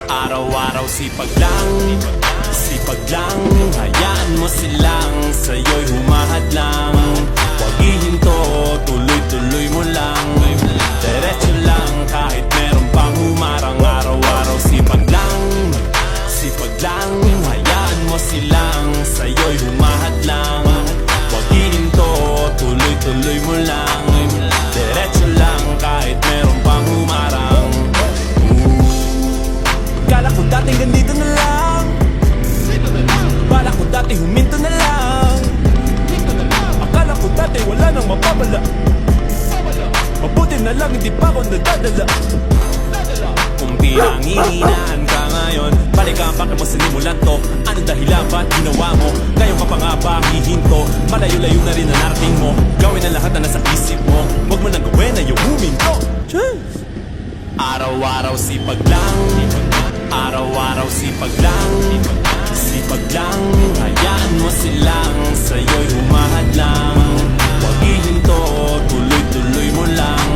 Araw-araw sipag lang, sipag lang. Hayaan mo silang sa'yo'y humahad lang. Huwag ihinto, tuloy-tuloy mo lang. Diretso lang kahit meron pang humarang. Araw-araw sipag lang, sipag lang. Hayaan mo silang sa'yo'y humahad lang. Huwag ihinto, tuloy-tuloy mo lang. Diretso lang kahit meron pang humarang. Kala ko dati ganito na lang, bala ko dati huminto na lang. Akala ko dati wala nang mapapala, mabuti na lang hindi pa ako nadadala. Kung pinangihinaan ka ngayon, balikan bakit mo sinimulan to? Anong dahilan ba't ginawa mo? Ngayon ka pa nga ba hihinto? Malayo-layo na rin ang narating mo. Gawin ang lahat na nasa isip mo. Huwag mo nang gawin na yung huminto. Araw-araw sipag lang, araw-araw sipag lang, sipag lang. Hayaan mo silang sa'yo'y humahad lang. Huwag ihinto, tuloy-tuloy mo lang.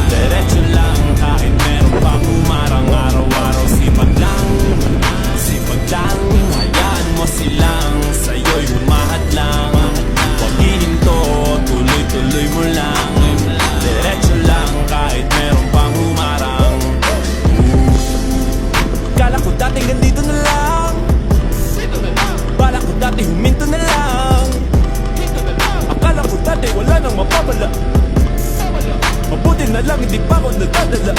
Diretso lang kahit meron pang humarang. Araw-araw sipag lang, sipag lang. Hayaan mo silang sa'yo'y humahad lang. Huwag ihinto, tuloy-tuloy mo lang. Diretso lang kahit meron pang humarang. Kala ko dating ganito na lang, bala ko dati huminto na lang. Akala ko dati wala nang mapapala, mabuti na lang hindi pa ako nadadala.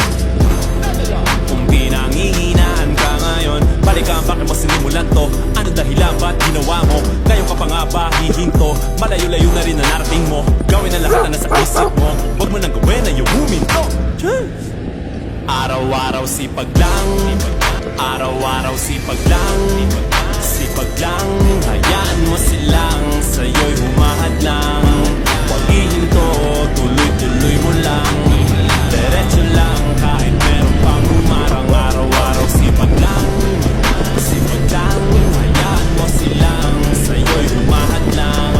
Kung pinangihinaan ka ngayon, balikan bakit mo sinimulan to? Anong dahilan ba't ginawa mo? Ngayon ka pa nga ba hihinto? Malayo-layo na rin ang narating mo. Gawin ang lahat na nasa isip mo. Huwag mo nang gawin na yung huminto. Araw-araw sipag lang, araw-araw sipag lang, sipag lang. Hayaan mo silang sa'yo'y humahad lang. Huwag ihinto, tuloy-tuloy mo lang. Diretso lang kahit meron pang humarang. Araw-araw sipag lang, sipag lang. Hayaan mo silang sa'yo'y humahad lang.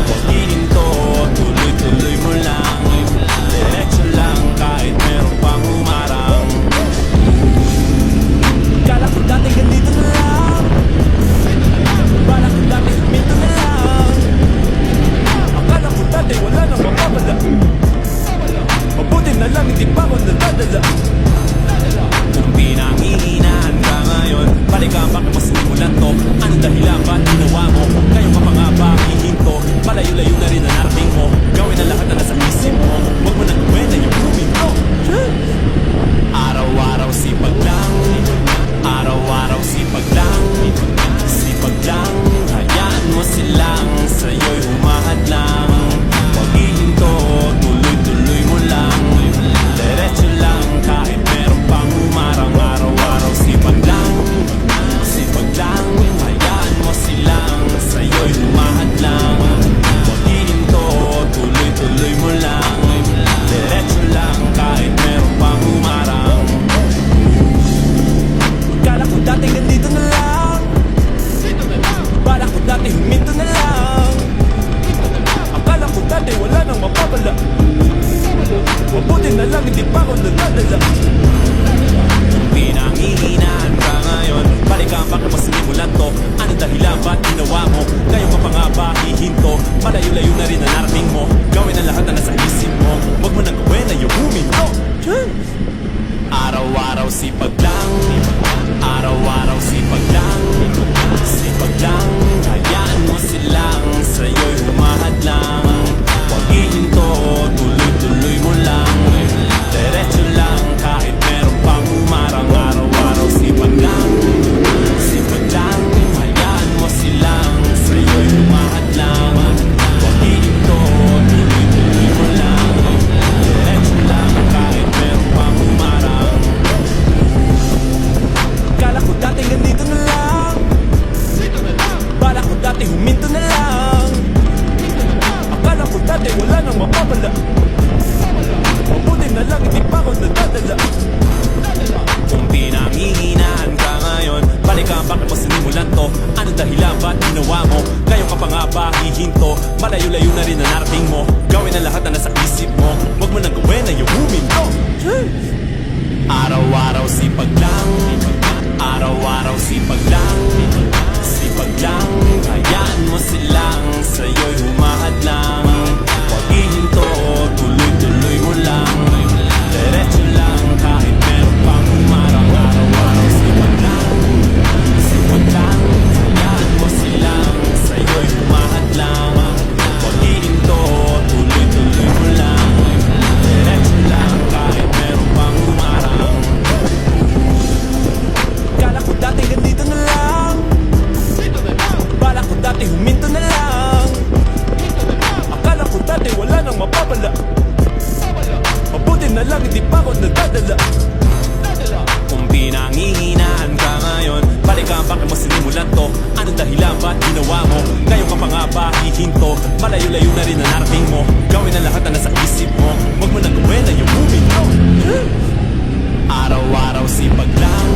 Huwag ihinto, tuloy-tuloy mo lang. Diretso lang kahit meron pang humarang. Kala ko dati ganito na lang, bala ko dati huminto na lang. Akala ko dati wala nang mapapala, mabuti na lang hindi pa ako nadadala. Kung pinangihinaan ka ngayon, balikan bakit mo sinimulan to? Anong dahilan ba't ginawa mo? Ngayon ka pa nga ba hihinto? Malayo-layo na rin ang narating mo. Gawin ang lahat na nasa isip mo. Huwag mo nang gawin na yung huminto. Araw-araw sipag lang, araw-araw sipag lang, sipag lang. Hayaan mo silang sa'yo'y humahad lang. Huwag ihinto, tuloy-tuloy mo lang. Diretso lang kahit meron pang humarang. Araw-araw sipag lang, sipag lang. Hayaan mo silang sa'yo'y humahad lang. Huwag ihinto, tuloy-tuloy mo lang. Diretso lang kahit meron pang humarang. Kala ko dati ganito na lang, bala ko dati huminto na lang. Akala ko dati wala nang mapapala, mabuti na lang hindi pa ako nadadala. Kung pinangihinaan ka ngayon, balikan bakit mo sinimulan to? Anong dahilan ba't ginawa mo? Ngayon ka pa nga ba hihinto? Malayo-layo na rin ang narating mo. Gawin ang lahat na nasa isip mo. Huwag mo nang gawin na yung huminto. Araw-araw sipag lang, araw-araw sipag lang, sipag lang. Hayaan mo silang sa'yo'y humahad lang. Huwag ihinto, tuloy-tuloy mo lang. Diretso lang kahit meron pang humarang. Araw-araw sipag lang, sipag lang. Hayaan mo silang sa'yo'y humahad lang. Huwag ihinto, tuloy-tuloy mo lang. Diretso lang kahit meron pang humarang. Kala ko dati ganito na lang, bala ko dati huminto na lang. Akala ko dati wala nang mapapala, mabuti na lang hindi pa ako nadadala. Kung pinangihinaan ka ngayon, balikan bakit mo sinimulan to? Anong dahilan ba't ginawa mo? Ngayon ka pa nga ba hihinto? Malayo-layo na rin ang narating mo. Gawin ang lahat na nasa isip mo. Huwag mo nang gawin na yung huminto. Araw-araw sipag lang, bakit mo sinimulan to? Anong dahilan ba ginawa mo? Ngayon ka pa nga ba hihinto? Malayo-layo na rin ang narating mo. Gawin ang lahat na nasa isip mo. Huwag mo nang gawin na yung movie mo. Araw-araw sipag lang,